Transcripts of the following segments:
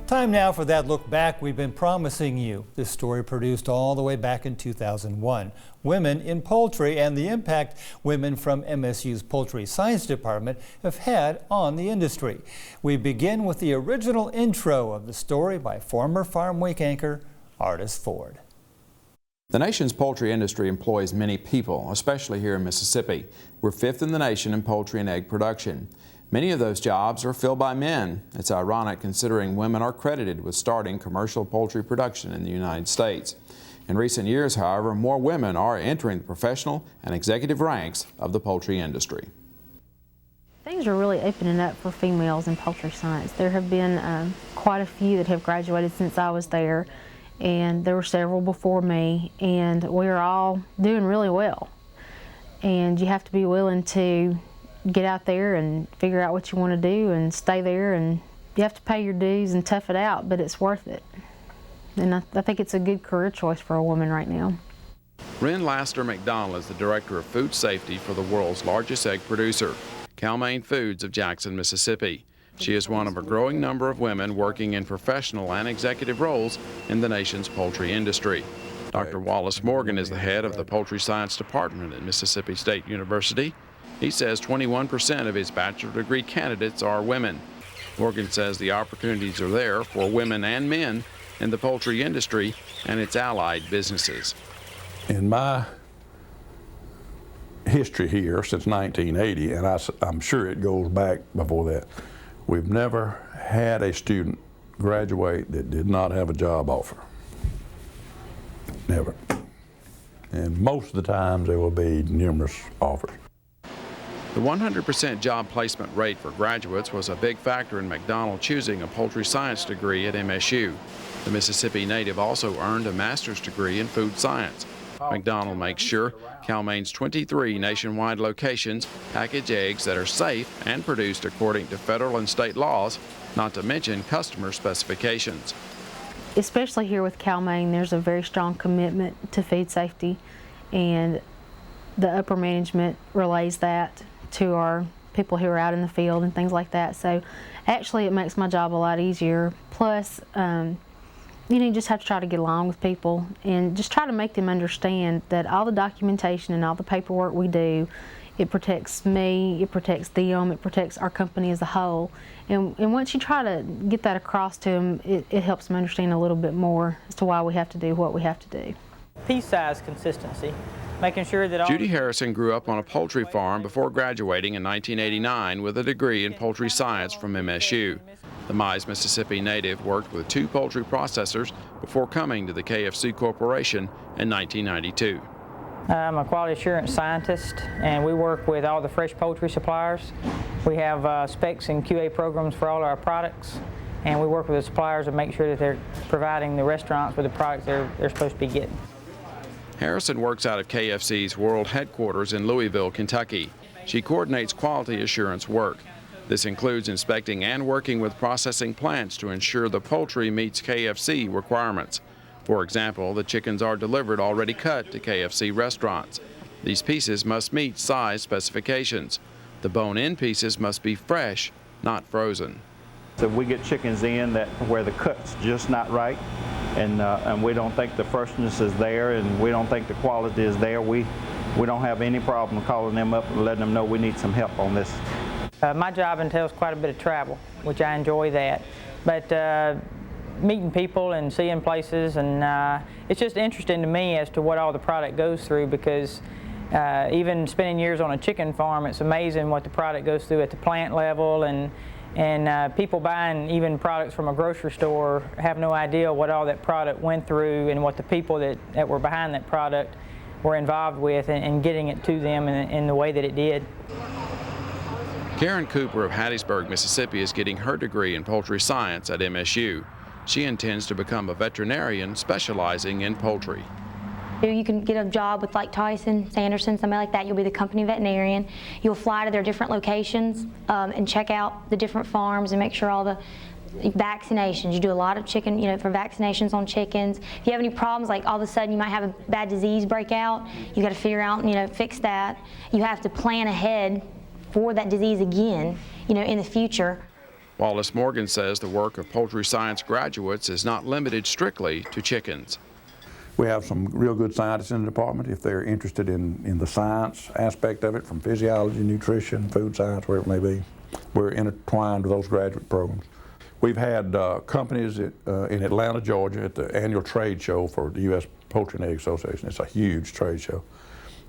Time now for that look back we've been promising you. This story produced all the way back in 2001. Women in poultry and the impact women from MSU's Poultry Science Department have had on the industry. We begin with the original intro of the story by former Farmweek anchor Artis Ford. The nation's poultry industry employs many people, especially here in Mississippi. We're fifth in the nation in poultry and egg production. Many of those jobs are filled by men. It's ironic considering women are credited with starting commercial poultry production in the United States. In recent years, however, more women are entering the professional and executive ranks of the poultry industry. Things are really opening up for females in poultry science. There have been quite a few that have graduated since I was there, and there were several before me, and we're all doing really well. And you have to be willing to get out there and figure out what you want to do and stay there, and you have to pay your dues and tough it out, but it's worth it. And I think it's a good career choice for a woman right now. Ren Laster McDonald is the Director of Food Safety for the world's largest egg producer, Cal-Maine Foods of Jackson, Mississippi. She is one of a growing number of women working in professional and executive roles in the nation's poultry industry. Dr. Wallace Morgan is the head of the Poultry Science Department at Mississippi State University. He says 21% of his bachelor degree candidates are women. Morgan says the opportunities are there for women and men in the poultry industry and its allied businesses. In my history here since 1980, and I'm sure it goes back before that, we've never had a student graduate that did not have a job offer. Never. And most of the times there will be numerous offers. The 100% job placement rate for graduates was a big factor in McDonald choosing a poultry science degree at MSU. The Mississippi native also earned a master's degree in food science. McDonald makes sure Cal-Maine's 23 nationwide locations package eggs that are safe and produced according to federal and state laws, not to mention customer specifications. Especially here with Cal-Maine, there's a very strong commitment to food safety, and the upper management relays that to our people who are out in the field and things like that. So actually it makes my job a lot easier. Plus, you just have to try to get along with people and just try to make them understand that all the documentation and all the paperwork we do, it protects me, it protects them, it protects our company as a whole. And once you try to get that across to them, it helps them understand a little bit more as to why we have to do what we have to do. Piece size consistency. Making sure that Judy Harrison grew up on a poultry farm before graduating in 1989 with a degree in poultry science from MSU. The Mize, Mississippi native worked with 2 poultry processors before coming to the KFC Corporation in 1992. I'm a quality assurance scientist, and we work with all the fresh poultry suppliers. We have specs and QA programs for all our products, and we work with the suppliers to make sure that they're providing the restaurants with the products they're supposed to be getting. Harrison works out of KFC's world headquarters in Louisville, Kentucky. She coordinates quality assurance work. This includes inspecting and working with processing plants to ensure the poultry meets KFC requirements. For example, the chickens are delivered already cut to KFC restaurants. These pieces must meet size specifications. The bone-in pieces must be fresh, not frozen. So we get chickens in where the cut's just not right, and we don't think the freshness is there, and we don't think the quality is there. We don't have any problem calling them up and letting them know we need some help on this. My job entails quite a bit of travel, which I enjoy that. But meeting people and seeing places, and it's just interesting to me as to what all the product goes through, because even spending years on a chicken farm, it's amazing what the product goes through at the plant level, and people buying even products from a grocery store have no idea what all that product went through and what the people that were behind that product were involved with and getting it to them in the way that it did. Karen Cooper of Hattiesburg, Mississippi is getting her degree in poultry science at MSU. She intends to become a veterinarian specializing in poultry. You can get a job with like Tyson, Sanderson, somebody like that. You'll be the company veterinarian. You'll fly to their different locations and check out the different farms and make sure all the vaccinations. You do a lot of chicken, for vaccinations on chickens. If you have any problems, like all of a sudden you might have a bad disease break out, you got to figure out, fix that. You have to plan ahead for that disease again, in the future. Wallace Morgan says the work of poultry science graduates is not limited strictly to chickens. We have some real good scientists in the department if they're interested in the science aspect of it, from physiology, nutrition, food science, wherever it may be. We're intertwined with those graduate programs. We've had companies in Atlanta, Georgia at the annual trade show for the U.S. Poultry and Egg Association. It's a huge trade show.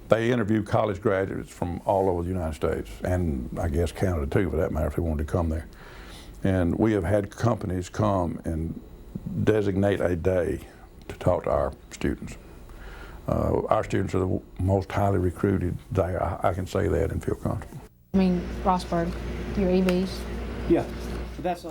They interview college graduates from all over the United States, and I guess Canada too, for that matter, if they wanted to come there. And we have had companies come and designate a day to talk to our students. Our students are the most highly recruited there. I can say that and feel comfortable. I mean, Rossburg, your EBs. Yeah.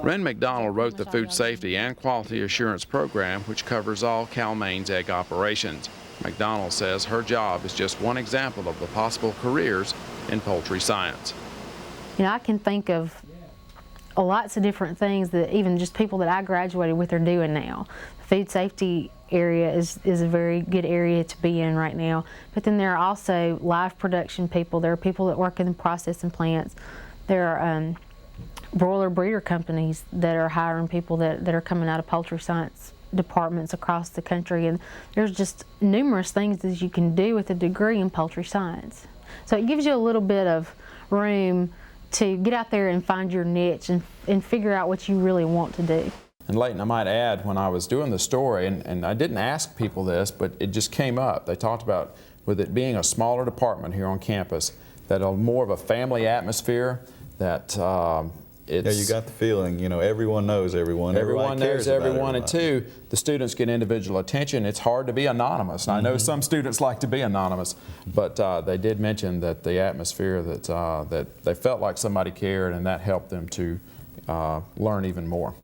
Ren McDonald wrote the Food Safety and Quality Assurance Program, which covers all Cal-Maine's egg operations. McDonald says her job is just one example of the possible careers in poultry science. You know, I can think of lots of different things that even just people that I graduated with are doing now. The food safety area is a very good area to be in right now. But then there are also live production people. There are people that work in the processing plants. There are broiler breeder companies that are hiring people that are coming out of poultry science departments across the country, and there's just numerous things that you can do with a degree in poultry science. So it gives you a little bit of room to get out there and find your niche and figure out what you really want to do. And Leighton, I might add, when I was doing the story, and I didn't ask people this, but it just came up. They talked about, with it being a smaller department here on campus, that more of a family atmosphere, that it's... Yeah, you got the feeling, you know, everyone knows everyone. Everyone knows everyone, and everybody. two, the students get individual attention. It's hard to be anonymous. And I know some students like to be anonymous, but they did mention that the atmosphere, that they felt like somebody cared, and that helped them to learn even more.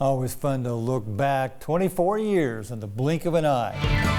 Always fun to look back 24 years in the blink of an eye.